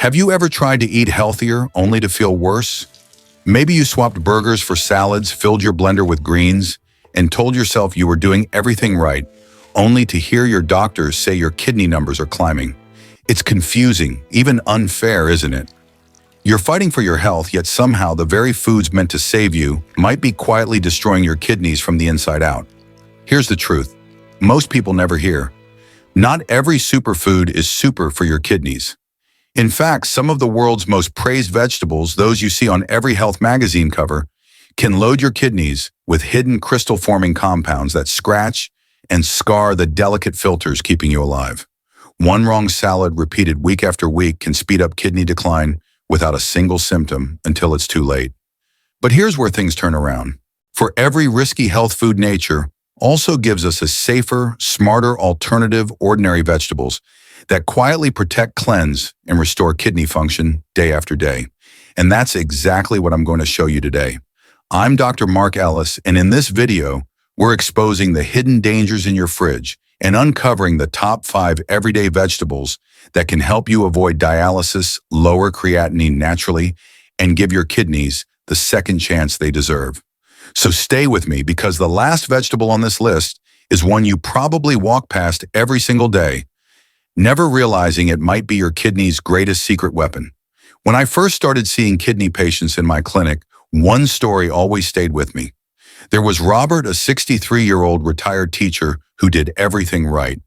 Have you ever tried to eat healthier only to feel worse? Maybe you swapped burgers for salads, filled your blender with greens, and told yourself you were doing everything right, only to hear your doctors say your kidney numbers are climbing. It's confusing, even unfair, isn't it? You're fighting for your health, yet somehow the very foods meant to save you might be quietly destroying your kidneys from the inside out. Here's the truth. Most people never hear. Not every superfood is super for your kidneys. In fact, some of the world's most praised vegetables, those you see on every health magazine cover, can load your kidneys with hidden crystal-forming compounds that scratch and scar the delicate filters keeping you alive. One wrong salad repeated week after week can speed up kidney decline without a single symptom until it's too late. But here's where things turn around. For every risky health food, nature also gives us a safer, smarter alternative: ordinary vegetables that quietly protect, cleanse, and restore kidney function day after day. And that's exactly what I'm going to show you today. I'm Dr. Mark Ellis, and in this video, we're exposing the hidden dangers in your fridge and uncovering the top 5 everyday vegetables that can help you avoid dialysis, lower creatinine naturally, and give your kidneys the second chance they deserve. So stay with me, because the last vegetable on this list is one you probably walk past every single day, never realizing it might be your kidney's greatest secret weapon. When I first started seeing kidney patients in my clinic, one story always stayed with me. There was Robert, a 63-year-old retired teacher who did everything right.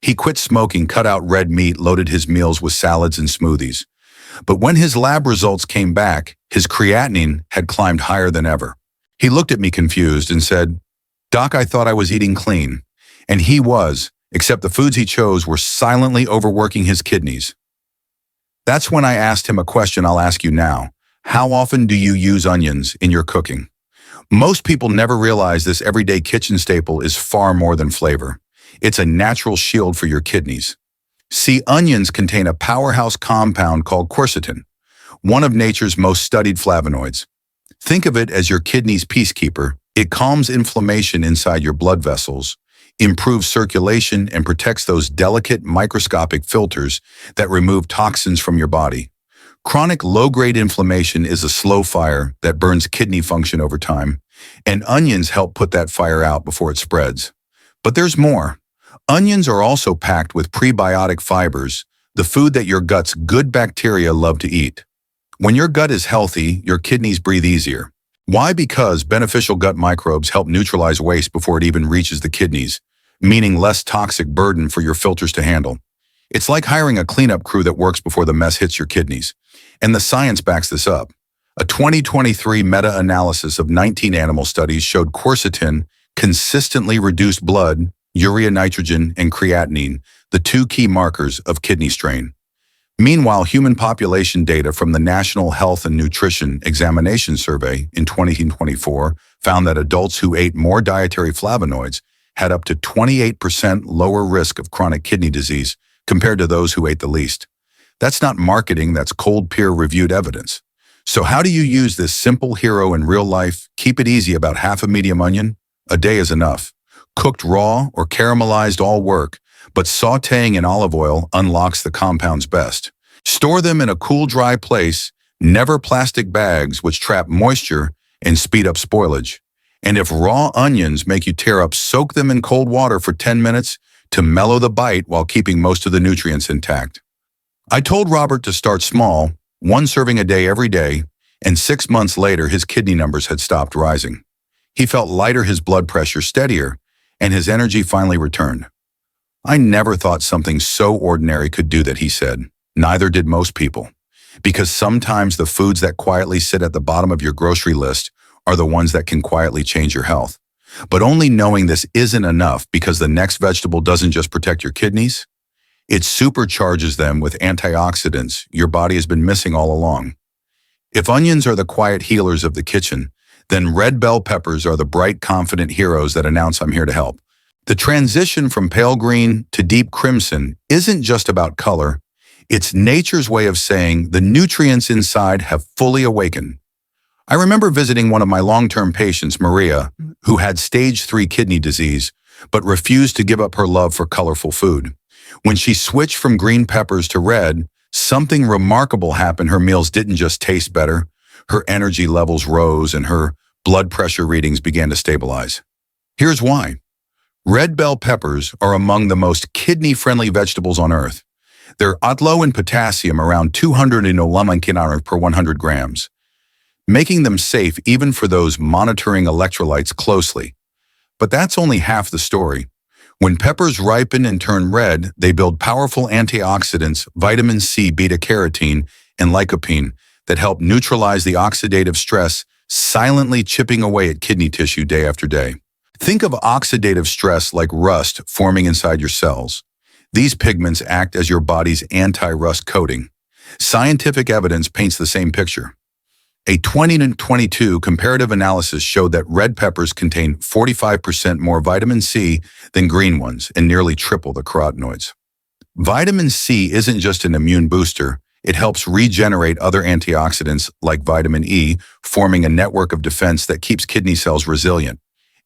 He quit smoking, cut out red meat, loaded his meals with salads and smoothies. But when his lab results came back, his creatinine had climbed higher than ever. He looked at me confused and said, "Doc, I thought I was eating clean." And he was, except the foods he chose were silently overworking his kidneys. That's when I asked him a question I'll ask you now. How often do you use onions in your cooking? Most people never realize this everyday kitchen staple is far more than flavor. It's a natural shield for your kidneys. See, onions contain a powerhouse compound called quercetin, one of nature's most studied flavonoids. Think of it as your kidney's peacekeeper. It calms inflammation inside your blood vessels, improves circulation, and protects those delicate microscopic filters that remove toxins from your body. Chronic low-grade inflammation is a slow fire that burns kidney function over time, and onions help put that fire out before it spreads. But there's more. Onions are also packed with prebiotic fibers, the food that your gut's good bacteria love to eat. When your gut is healthy, your kidneys breathe easier. Why? Because beneficial gut microbes help neutralize waste before it even reaches the kidneys, meaning less toxic burden for your filters to handle. It's like hiring a cleanup crew that works before the mess hits your kidneys. And the science backs this up. A 2023 meta-analysis of 19 animal studies showed quercetin consistently reduced blood, urea nitrogen, and creatinine, the 2 key markers of kidney strain. Meanwhile, human population data from the National Health and Nutrition Examination Survey in 2024 found that adults who ate more dietary flavonoids had up to 28% lower risk of chronic kidney disease compared to those who ate the least. That's not marketing, that's cold peer-reviewed evidence. So how do you use this simple hero in real life? Keep it easy. About half a medium onion a day is enough. Cooked raw or caramelized all work, but sautéing in olive oil unlocks the compounds best. Store them in a cool, dry place, never plastic bags, which trap moisture and speed up spoilage. And if raw onions make you tear up, soak them in cold water for 10 minutes to mellow the bite while keeping most of the nutrients intact. I told Robert to start small, 1 serving a day every day, and 6 months later his kidney numbers had stopped rising. He felt lighter, his blood pressure steadier, and his energy finally returned. "I never thought something so ordinary could do that," he said. Neither did most people. Because sometimes the foods that quietly sit at the bottom of your grocery list are the ones that can quietly change your health. But only knowing this isn't enough, because the next vegetable doesn't just protect your kidneys, it supercharges them with antioxidants your body has been missing all along. If onions are the quiet healers of the kitchen, then red bell peppers are the bright, confident heroes that announce, "I'm here to help." The transition from pale green to deep crimson isn't just about color. It's nature's way of saying the nutrients inside have fully awakened. I remember visiting one of my long-term patients, Maria, who had stage 3 kidney disease, but refused to give up her love for colorful food. When she switched from green peppers to red, Something remarkable happened. Her meals didn't just taste better, her energy levels rose and her blood pressure readings began to stabilize. Here's why. Red bell peppers are among the most kidney-friendly vegetables on earth. They're low in potassium, around 200 nanomolar per 100 grams, making them safe even for those monitoring electrolytes closely. But that's only half the story. When peppers ripen and turn red, they build powerful antioxidants, vitamin C, beta-carotene, and lycopene that help neutralize the oxidative stress, silently chipping away at kidney tissue day after day. Think of oxidative stress like rust forming inside your cells. These pigments act as your body's anti-rust coating. Scientific evidence paints the same picture. A 2022 comparative analysis showed that red peppers contain 45% more vitamin C than green ones and nearly triple the carotenoids. Vitamin C isn't just an immune booster, it helps regenerate other antioxidants like vitamin E, forming a network of defense that keeps kidney cells resilient.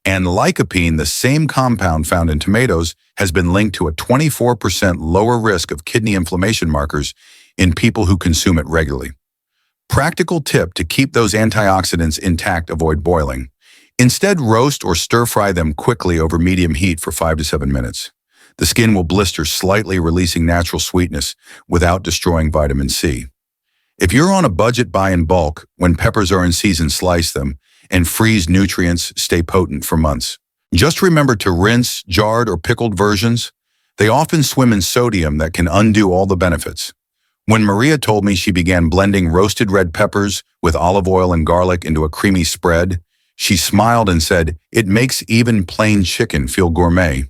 And lycopene, the same compound found in tomatoes, has been linked to a 24% lower risk of kidney inflammation markers in people who consume it regularly. Practical tip to keep those antioxidants intact: avoid boiling. Instead, roast or stir-fry them quickly over medium heat for 5 to 7 minutes. The skin will blister slightly, releasing natural sweetness without destroying vitamin C. If you're on a budget, buy in bulk. When peppers are in season, slice them and freeze. Nutrients stay potent for months. Just remember to rinse jarred or pickled versions. They often swim in sodium that can undo all the benefits. When Maria told me she began blending roasted red peppers with olive oil and garlic into a creamy spread, she smiled and said, "It makes even plain chicken feel gourmet."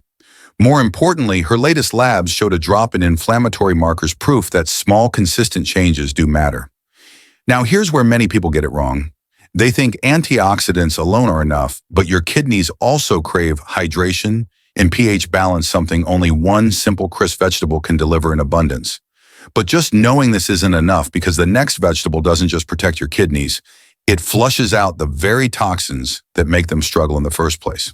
More importantly, her latest labs showed a drop in inflammatory markers, proof that small, consistent changes do matter. Now, here's where many people get it wrong. They think antioxidants alone are enough, but your kidneys also crave hydration and pH balance, something only one simple crisp vegetable can deliver in abundance. But just knowing this isn't enough, because the next vegetable doesn't just protect your kidneys, it flushes out the very toxins that make them struggle in the first place.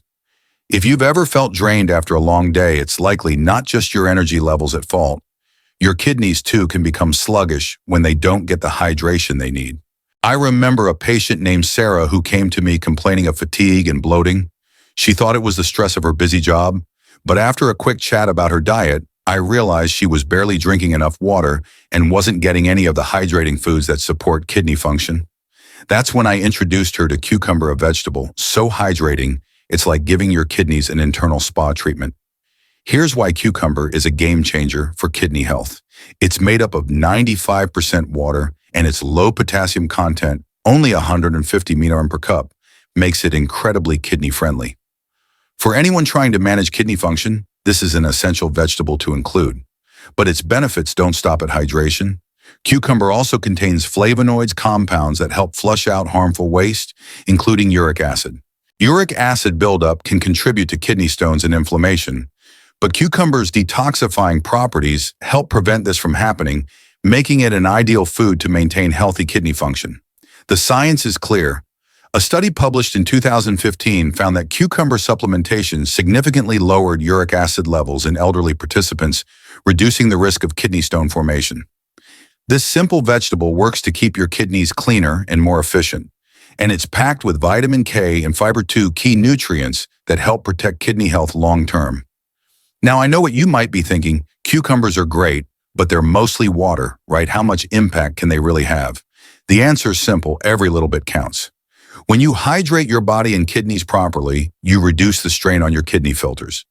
If you've ever felt drained after a long day, it's likely not just your energy levels at fault. Your kidneys too can become sluggish when they don't get the hydration they need. I remember a patient named Sarah who came to me complaining of fatigue and bloating. She thought it was the stress of her busy job, but after a quick chat about her diet, I realized she was barely drinking enough water and wasn't getting any of the hydrating foods that support kidney function. That's when I introduced her to cucumber, a vegetable so hydrating, it's like giving your kidneys an internal spa treatment. Here's why cucumber is a game changer for kidney health. It's made up of 95% water, and its low potassium content, only 150 mg per cup, makes it incredibly kidney friendly. For anyone trying to manage kidney function, this is an essential vegetable to include. But its benefits don't stop at hydration. Cucumber also contains flavonoids, compounds that help flush out harmful waste, including uric acid. Uric acid buildup can contribute to kidney stones and inflammation, but cucumber's detoxifying properties help prevent this from happening, making it an ideal food to maintain healthy kidney function. The science is clear. A study published in 2015 found that cucumber supplementation significantly lowered uric acid levels in elderly participants, reducing the risk of kidney stone formation. This simple vegetable works to keep your kidneys cleaner and more efficient, and it's packed with vitamin K and fiber, 2 key nutrients that help protect kidney health long-term. Now, I know what you might be thinking: cucumbers are great, but they're mostly water, right? How much impact can they really have? The answer is simple: every little bit counts. When you hydrate your body and kidneys properly, you reduce the strain on your kidney filters.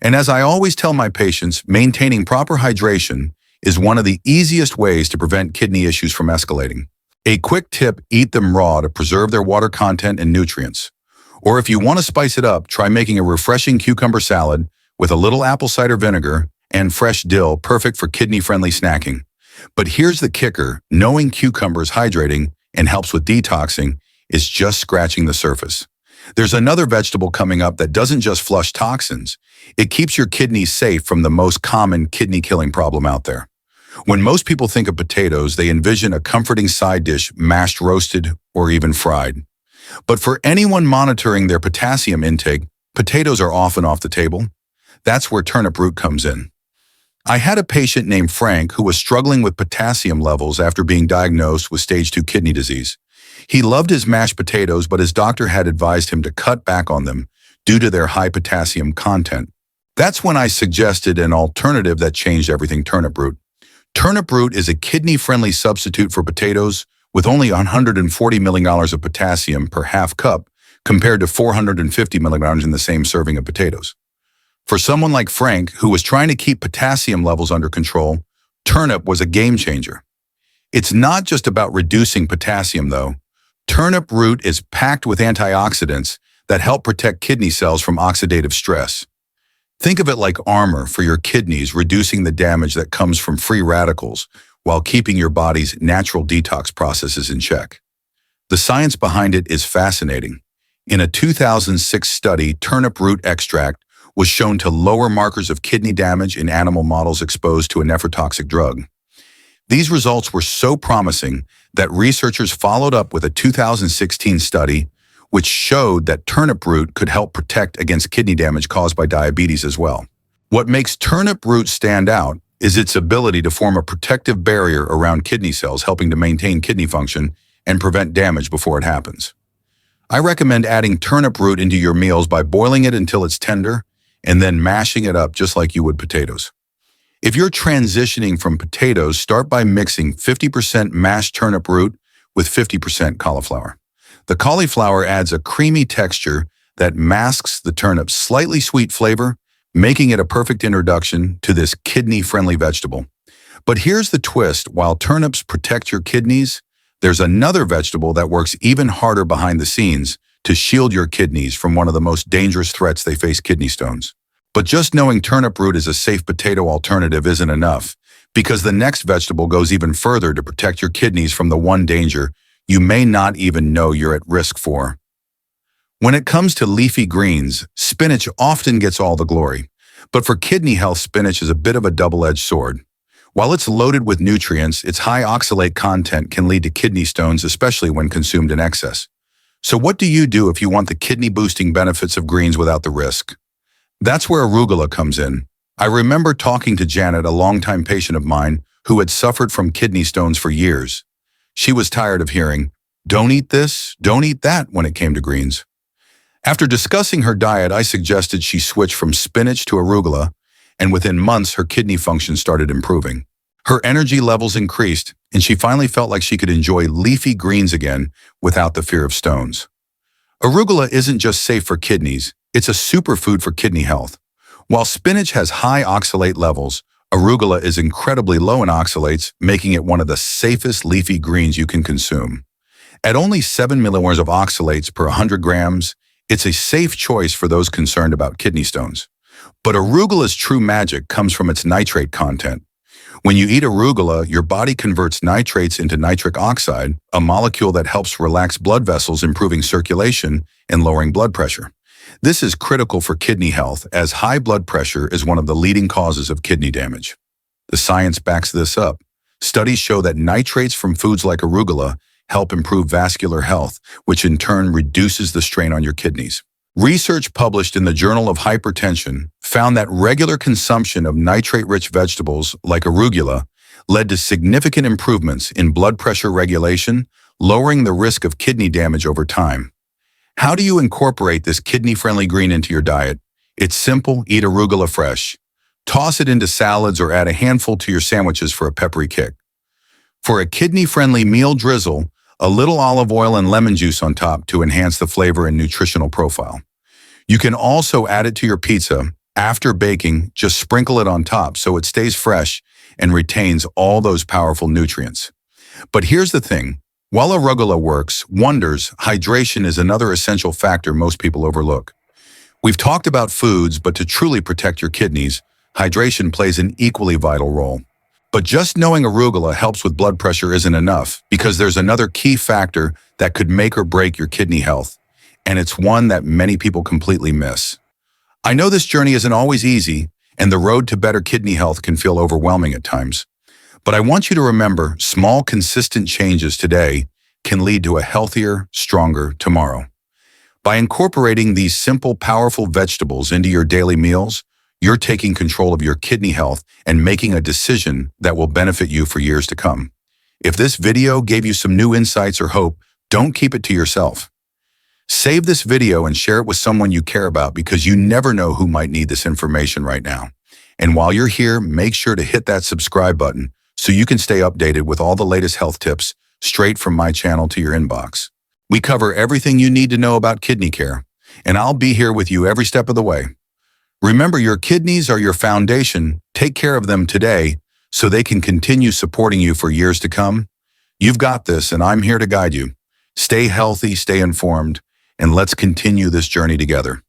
And as I always tell my patients, maintaining proper hydration is one of the easiest ways to prevent kidney issues from escalating. A quick tip: eat them raw to preserve their water content and nutrients. Or if you want to spice it up, try making a refreshing cucumber salad with a little apple cider vinegar and fresh dill, perfect for kidney-friendly snacking. But here's the kicker: knowing cucumber is hydrating and helps with detoxing is just scratching the surface. There's another vegetable coming up that doesn't just flush toxins, it keeps your kidneys safe from the most common kidney-killing problem out there. When most people think of potatoes, they envision a comforting side dish, mashed, roasted, or even fried. But for anyone monitoring their potassium intake, potatoes are often off the table. That's where turnip root comes in. I had a patient named Frank who was struggling with potassium levels after being diagnosed with stage 2 kidney disease. He loved his mashed potatoes, but his doctor had advised him to cut back on them due to their high potassium content. That's when I suggested an alternative that changed everything: turnip root. Turnip root is a kidney-friendly substitute for potatoes with only 140 milligrams of potassium per half cup compared to 450 milligrams in the same serving of potatoes. For someone like Frank, who was trying to keep potassium levels under control, turnip was a game changer. It's not just about reducing potassium, though. Turnip root is packed with antioxidants that help protect kidney cells from oxidative stress. Think of it like armor for your kidneys, reducing the damage that comes from free radicals while keeping your body's natural detox processes in check. The science behind it is fascinating. In a 2006 study, turnip root extract was shown to lower markers of kidney damage in animal models exposed to a nephrotoxic drug. These results were so promising that researchers followed up with a 2016 study which showed that turnip root could help protect against kidney damage caused by diabetes as well. What makes turnip root stand out is its ability to form a protective barrier around kidney cells, helping to maintain kidney function and prevent damage before it happens. I recommend adding turnip root into your meals by boiling it until it's tender and then mashing it up just like you would potatoes. If you're transitioning from potatoes, start by mixing 50% mashed turnip root with 50% cauliflower. The cauliflower adds a creamy texture that masks the turnip's slightly sweet flavor, making it a perfect introduction to this kidney-friendly vegetable. But here's the twist: while turnips protect your kidneys, there's another vegetable that works even harder behind the scenes to shield your kidneys from one of the most dangerous threats they face: kidney stones. But just knowing turnip root is a safe potato alternative isn't enough, because the next vegetable goes even further to protect your kidneys from the one danger you may not even know you're at risk for. When it comes to leafy greens, spinach often gets all the glory. But for kidney health, spinach is a bit of a double-edged sword. While it's loaded with nutrients, its high oxalate content can lead to kidney stones, especially when consumed in excess. So what do you do if you want the kidney-boosting benefits of greens without the risk? That's where arugula comes in. I remember talking to Janet, a longtime patient of mine who had suffered from kidney stones for years. She was tired of hearing, "Don't eat this, don't eat that," when it came to greens. After discussing her diet, I suggested she switch from spinach to arugula, and within months, her kidney function started improving. Her energy levels increased, and she finally felt like she could enjoy leafy greens again without the fear of stones. Arugula isn't just safe for kidneys, it's a superfood for kidney health. While spinach has high oxalate levels, arugula is incredibly low in oxalates, making it one of the safest leafy greens you can consume. At only 7 millimoles of oxalates per 100 grams, it's a safe choice for those concerned about kidney stones. But arugula's true magic comes from its nitrate content. When you eat arugula, your body converts nitrates into nitric oxide, a molecule that helps relax blood vessels, improving circulation and lowering blood pressure. This is critical for kidney health, as high blood pressure is one of the leading causes of kidney damage. The science backs this up. Studies show that nitrates from foods like arugula help improve vascular health, which in turn reduces the strain on your kidneys. Research published in the Journal of Hypertension found that regular consumption of nitrate-rich vegetables like arugula led to significant improvements in blood pressure regulation, lowering the risk of kidney damage over time. How do you incorporate this kidney-friendly green into your diet? It's simple: eat arugula fresh. Toss it into salads or add a handful to your sandwiches for a peppery kick. For a kidney-friendly meal drizzle, a little olive oil and lemon juice on top to enhance the flavor and nutritional profile. You can also add it to your pizza. After baking, just sprinkle it on top so it stays fresh and retains all those powerful nutrients. But here's the thing: while arugula works wonders, hydration is another essential factor most people overlook. We've talked about foods, but to truly protect your kidneys, hydration plays an equally vital role. But just knowing arugula helps with blood pressure isn't enough, because there's another key factor that could make or break your kidney health, and it's one that many people completely miss. I know this journey isn't always easy, and the road to better kidney health can feel overwhelming at times. But I want you to remember, small, consistent changes today can lead to a healthier, stronger tomorrow. By incorporating these simple, powerful vegetables into your daily meals, you're taking control of your kidney health and making a decision that will benefit you for years to come. If this video gave you some new insights or hope, don't keep it to yourself. Save this video and share it with someone you care about because you never know who might need this information right now. And while you're here, make sure to hit that subscribe button so you can stay updated with all the latest health tips straight from my channel to your inbox. We cover everything you need to know about kidney care, and I'll be here with you every step of the way. Remember, your kidneys are your foundation. Take care of them today so they can continue supporting you for years to come. You've got this, and I'm here to guide you. Stay healthy, stay informed, and let's continue this journey together.